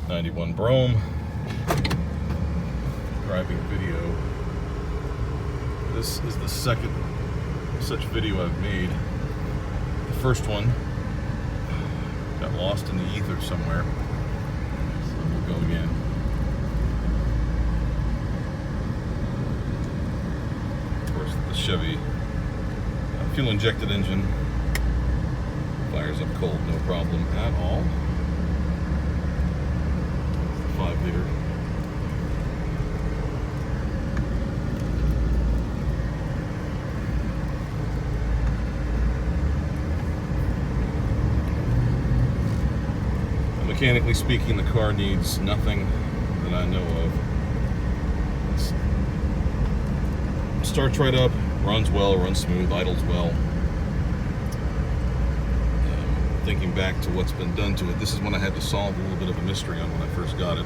91 Brougham driving video. This is the second such video I've made. The first one got lost in the ether somewhere, so we'll go again. Of course, the Chevy fuel injected engine fires up cold, no problem at all. 5-liter. Mechanically speaking, the car needs nothing that I know of. It starts right up, runs well, runs smooth, idles well. Thinking back to what's been done to it, this is when I had to solve a little bit of a mystery on when I first got it.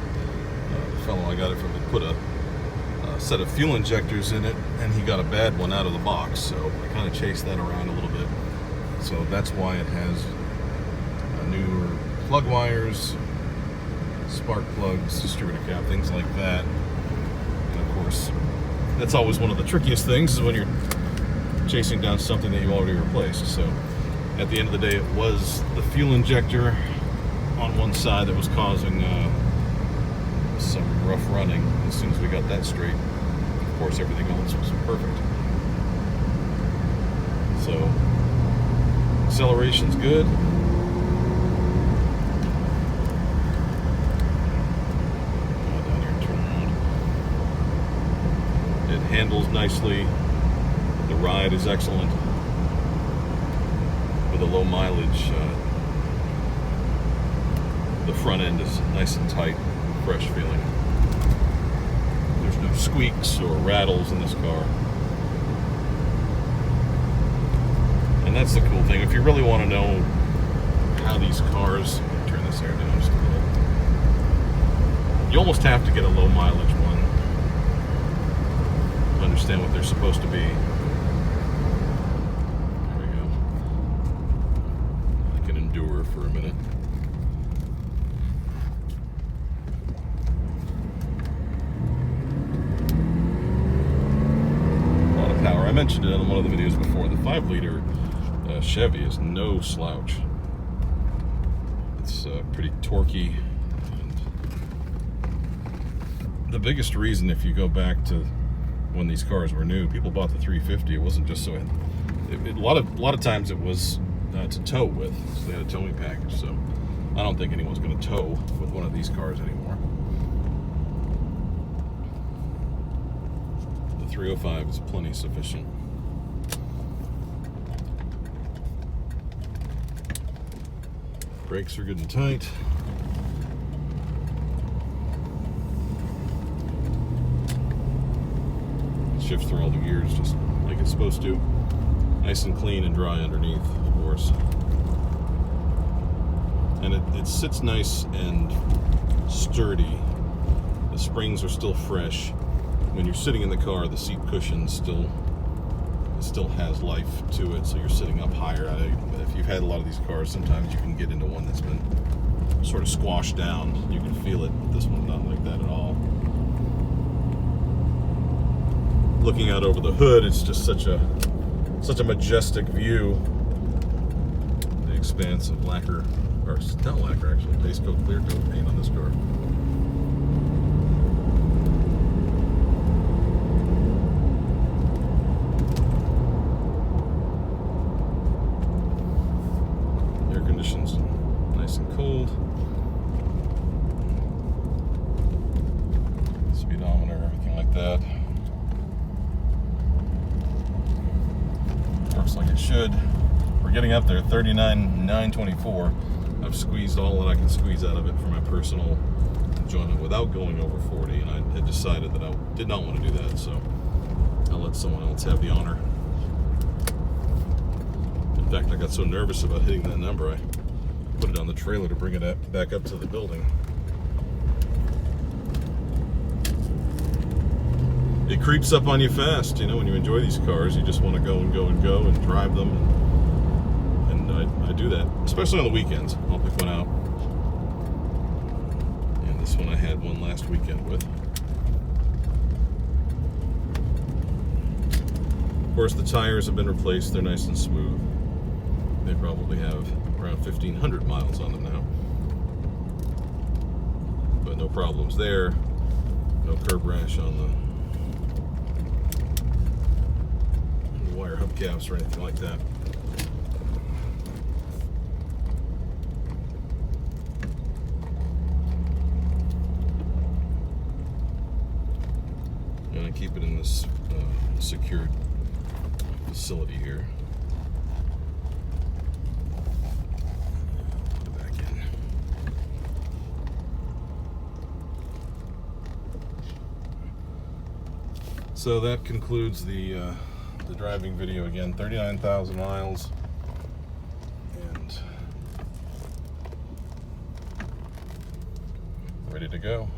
The fellow I got it from, he put a set of fuel injectors in it, and he got a bad one out of the box, so I kind of chased that around a little bit. So that's why it has newer plug wires, spark plugs, distributor cap, things like that. And of course, that's always one of the trickiest things, is when you're chasing down something that you already replaced. So at the end of the day, it was the fuel injector on one side that was causing some rough running. As soon as we got that straight, of course, everything else was perfect. So acceleration's good. Down here, turn around. It handles nicely. The ride is excellent. The low mileage, the front end is nice and tight, fresh feeling. There's no squeaks or rattles in this car. And that's the cool thing. If you really want to know how these cars, turn this air down just a little, you almost have to get a low mileage one to understand what they're supposed to be. For a minute. A lot of power. I mentioned it on one of the videos before. The 5-liter Chevy is no slouch. It's pretty torquey. And the biggest reason, if you go back to when these cars were new, people bought the 350. It wasn't just so. A lot of times it was to tow with, so they had a towing package. So I don't think anyone's going to tow with one of these cars anymore. The 305 is plenty sufficient. Brakes are good and tight. Shifts through all the gears just like it's supposed to. Nice and clean and dry underneath, of course. And it sits nice and sturdy. The springs are still fresh. When you're sitting in the car, the seat cushion still has life to it, so you're sitting up higher. If you've had a lot of these cars, sometimes you can get into one that's been sort of squashed down. You can feel it, but this one's not like that at all. Looking out over the hood, it's just such a majestic view. The expanse of lacquer, or not lacquer actually, base coat, clear coat paint on this car. Air conditions nice and cold. Speedometer, everything like that. Works like it should. We're getting up there, 39,924. I've squeezed all that I can squeeze out of it for my personal enjoyment without going over 40, and I had decided that I did not want to do that, so I'll let someone else have the honor. In fact, I got so nervous about hitting that number, I put it on the trailer to bring it back up to the building. It creeps up on you fast, you know, when you enjoy these cars. You just want to go and go and go and drive them, and I do that, especially on the weekends. I'll pick one out and one I had one last weekend with. Of course, the tires have been replaced. They're nice and smooth. They probably have around 1,500 miles on them now. But no problems there. No curb rash on the wire hubcaps or anything like that. And I keep it in this secured facility here. Put it back in. So that concludes the driving video. Again, 39,000 miles, and ready to go.